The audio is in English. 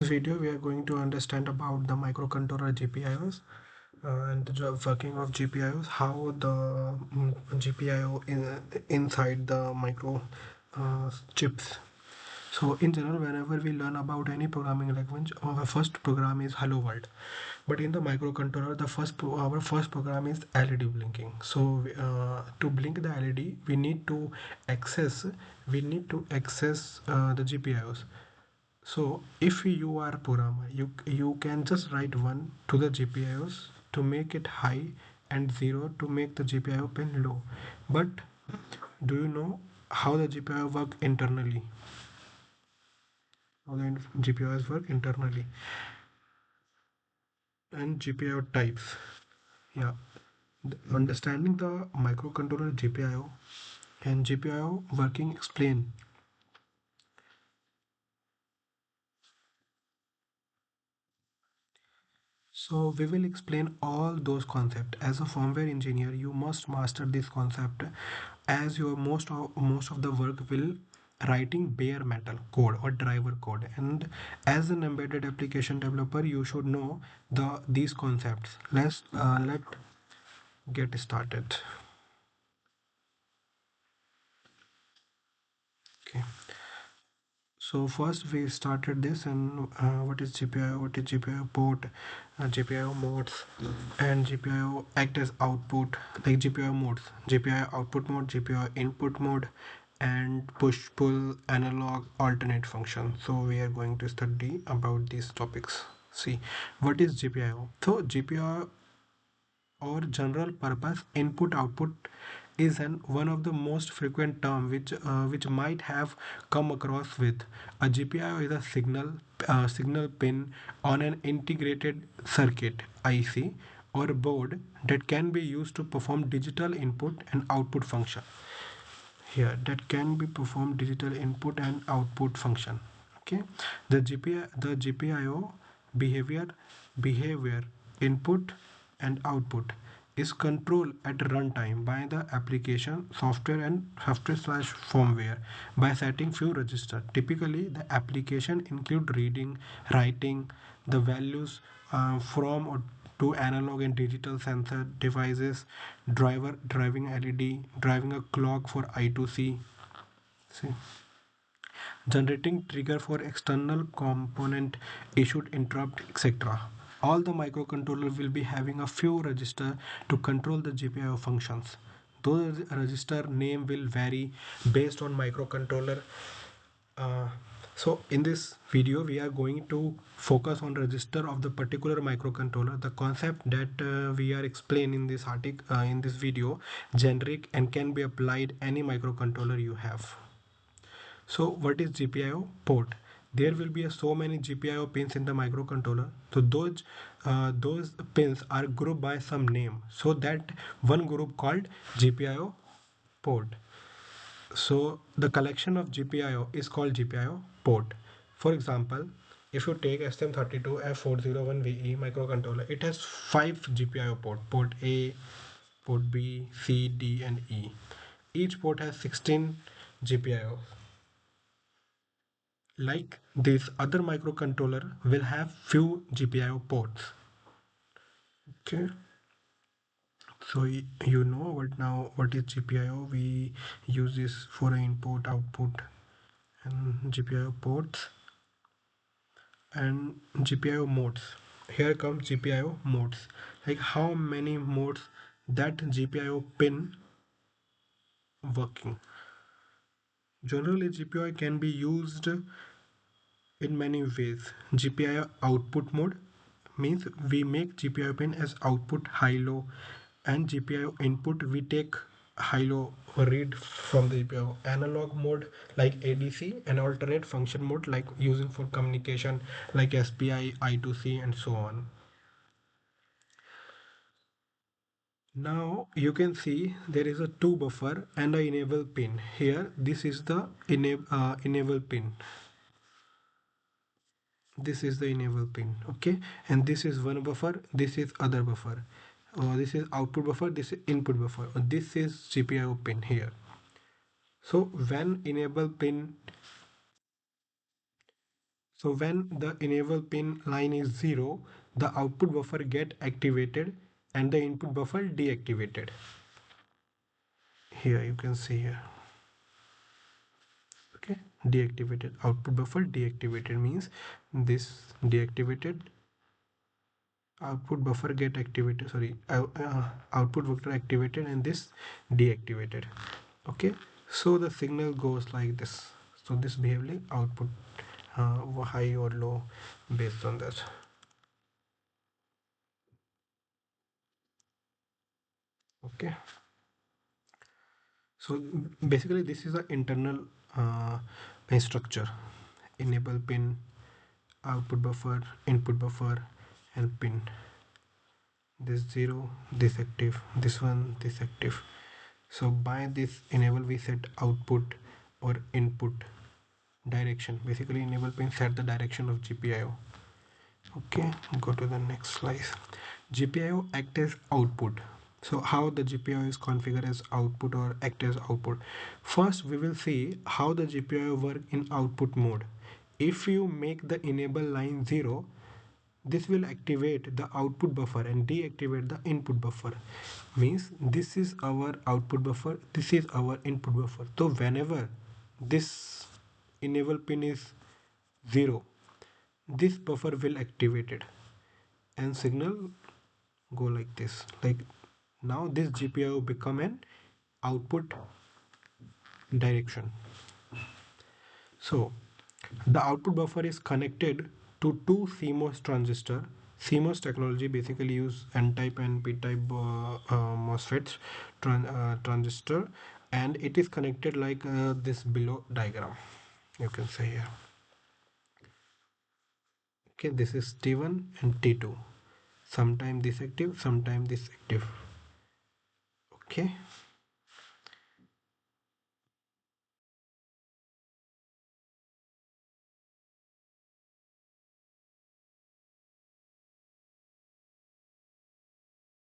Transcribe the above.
This video we are going to understand about the microcontroller GPIOs and the working of GPIOs, how the GPIO inside the micro chips. So in general, whenever we learn about any programming language, our first program is hello world. But in the microcontroller, our first program is LED blinking. So to blink the LED, we need to access the GPIOs. So if you are a programmer, you can just write 1 to the GPIOs to make it high and 0 to make the GPIO pin low. But do you know how the GPIO work internally? How the GPIOs work internally and GPIO types. Yeah, understanding the microcontroller GPIO and GPIO working explain. So we will explain all those concepts. As a firmware engineer, you must master this concept as your most of the work will writing bare metal code or driver code, and as an embedded application developer you should know these concepts. Let get started. Okay, so first we started this, and what is GPIO, what is GPIO port, GPIO modes, and GPIO act as output, like GPIO modes, GPIO output mode, GPIO input mode, and push pull analog alternate function. So we are going to study about these topics. See, what is GPIO? So GPIO, or general purpose input output, is one of the most frequent term which might have come across with. A GPIO is a signal pin on an integrated circuit IC or board that can be used to perform digital input and output function. Here, that can be performed digital input and output function. Okay, the GPIO behavior input and output is controlled at runtime by the application software and software slash firmware by setting few registers. Typically the application include reading, writing the values from or to analog and digital sensor devices, driving LED, driving a clock for I2C, see, generating trigger for external component, issued interrupt, etc. All the microcontroller will be having a few register to control the GPIO functions. Those register name will vary based on microcontroller. uh, so in this video we are going to focus on register of the particular microcontroller. The concept that we are explaining in this article, in this video, generic and can be applied any microcontroller you have. So what is GPIO port? There will be so many GPIO pins in the microcontroller. So those pins are grouped by some name. So that one group called GPIO port. So the collection of GPIO is called GPIO port. For example, if you take STM32F401VE microcontroller, it has 5 GPIO port: port A, port B, C, D, and E. Each port has 16 GPIO. Like this other microcontroller will have few GPIO ports. Okay, so you know what is GPIO. We use this for input output and GPIO ports and GPIO modes. Here comes GPIO modes, like how many modes that GPIO pin working. Generally GPIO can be used in many ways. GPIO output mode means we make GPIO pin as output high low, and GPIO input we take high low read from the GPIO. Analog mode like ADC, and alternate function mode like using for communication like SPI, I2C, and so on. Now you can see there is a 2 buffer and a enable pin. Here this is the enable pin. This is the enable pin. Okay, and this is one buffer, this is other buffer, this is output buffer, this is input buffer, this is GPIO pin here. So when enable pin, So when the enable pin line is 0, the output buffer get activated and the input buffer deactivated. Here you can see here. Okay, deactivated, output buffer deactivated means this deactivated, output buffer get activated, sorry, output vector activated and this deactivated. Okay, so the signal goes like this. So this behavior output high or low based on that. Okay, so basically this is the internal structure: enable pin, output buffer, input buffer, and pin. This 0, this active, this one, this active. So by this enable we set output or input direction. Basically enable pin set the direction of GPIO. Okay, go to the next slide. GPIO act as output. So how the GPIO is configured as output or act as output. First we will see how the GPIO work in output mode. If you make the enable line 0, this will activate the output buffer and deactivate the input buffer. Means this is our output buffer, this is our input buffer. So whenever this enable pin is 0, this buffer will activated and signal go like this. Like now this GPIO become an output direction. So the output buffer is connected to two CMOS transistor. CMOS technology basically use N-type and P-type MOSFETs transistor, and it is connected like this below diagram. You can say here. Okay, this is T1 and T2. Sometime this active, sometime this active. Okay.